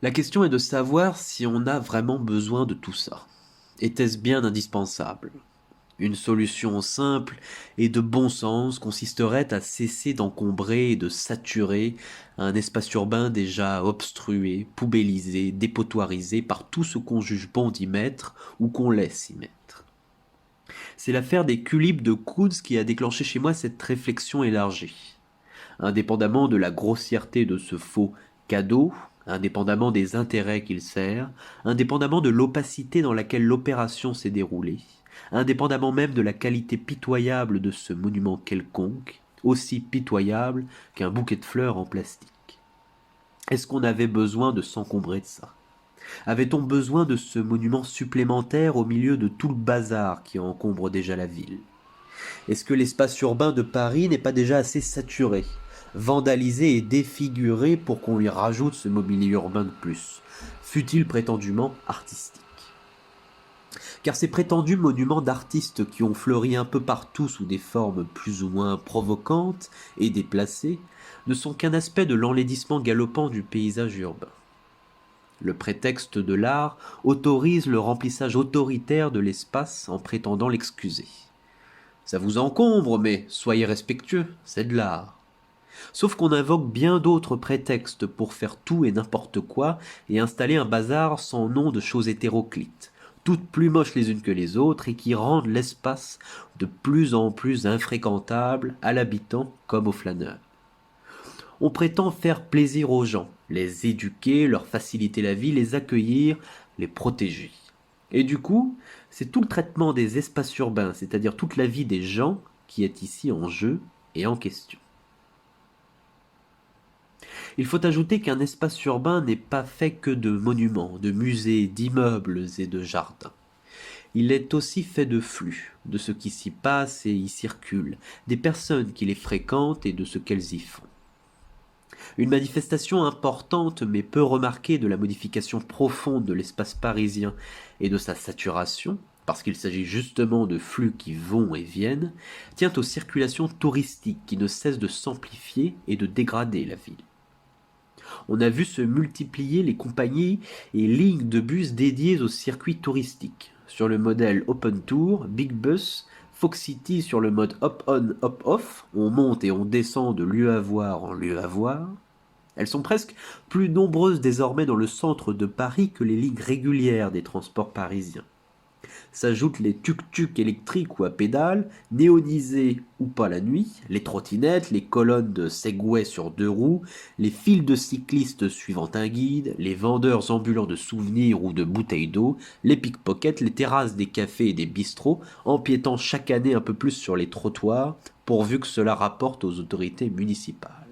La question est de savoir si on a vraiment besoin de tout ça. Était-ce bien indispensable? Une solution simple et de bon sens consisterait à cesser d'encombrer et de saturer un espace urbain déjà obstrué, poubellisé, dépotoirisé par tout ce qu'on juge bon d'y mettre ou qu'on laisse y mettre. C'est l'affaire des culibes de Koudz qui a déclenché chez moi cette réflexion élargie. Indépendamment de la grossièreté de ce faux cadeau, indépendamment des intérêts qu'il sert, indépendamment de l'opacité dans laquelle l'opération s'est déroulée, indépendamment même de la qualité pitoyable de ce monument quelconque, aussi pitoyable qu'un bouquet de fleurs en plastique. Est-ce qu'on avait besoin de s'encombrer de ça? Avait-on besoin de ce monument supplémentaire au milieu de tout le bazar qui encombre déjà la ville? Est-ce que l'espace urbain de Paris n'est pas déjà assez saturé, vandalisé et défiguré pour qu'on lui rajoute ce mobilier urbain de plus, fût-il prétendument artistique? Car ces prétendus monuments d'artistes qui ont fleuri un peu partout sous des formes plus ou moins provocantes et déplacées ne sont qu'un aspect de l'enlaidissement galopant du paysage urbain. Le prétexte de l'art autorise le remplissage autoritaire de l'espace en prétendant l'excuser. Ça vous encombre, mais soyez respectueux, c'est de l'art. Sauf qu'on invoque bien d'autres prétextes pour faire tout et n'importe quoi et installer un bazar sans nom de choses hétéroclites, toutes plus moches les unes que les autres et qui rendent l'espace de plus en plus infréquentable à l'habitant comme au flâneur. On prétend faire plaisir aux gens, les éduquer, leur faciliter la vie, les accueillir, les protéger. Et du coup, c'est tout le traitement des espaces urbains, c'est-à-dire toute la vie des gens, qui est ici en jeu et en question. Il faut ajouter qu'un espace urbain n'est pas fait que de monuments, de musées, d'immeubles et de jardins. Il est aussi fait de flux, de ce qui s'y passe et y circule, des personnes qui les fréquentent et de ce qu'elles y font. Une manifestation importante mais peu remarquée de la modification profonde de l'espace parisien et de sa saturation, parce qu'il s'agit justement de flux qui vont et viennent, tient aux circulations touristiques qui ne cessent de s'amplifier et de dégrader la ville. On a vu se multiplier les compagnies et lignes de bus dédiées aux circuits touristiques, sur le modèle Open Tour, Big Bus, Fox City sur le mode hop-on, hop-off, on monte et on descend de lieu à voir en lieu à voir. Elles sont presque plus nombreuses désormais dans le centre de Paris que les lignes régulières des transports parisiens. S'ajoutent les tuk-tuk électriques ou à pédales, néonisés ou pas la nuit, les trottinettes, les colonnes de Segway sur deux roues, les files de cyclistes suivant un guide, les vendeurs ambulants de souvenirs ou de bouteilles d'eau, les pickpockets, les terrasses des cafés et des bistrots, empiétant chaque année un peu plus sur les trottoirs, pourvu que cela rapporte aux autorités municipales.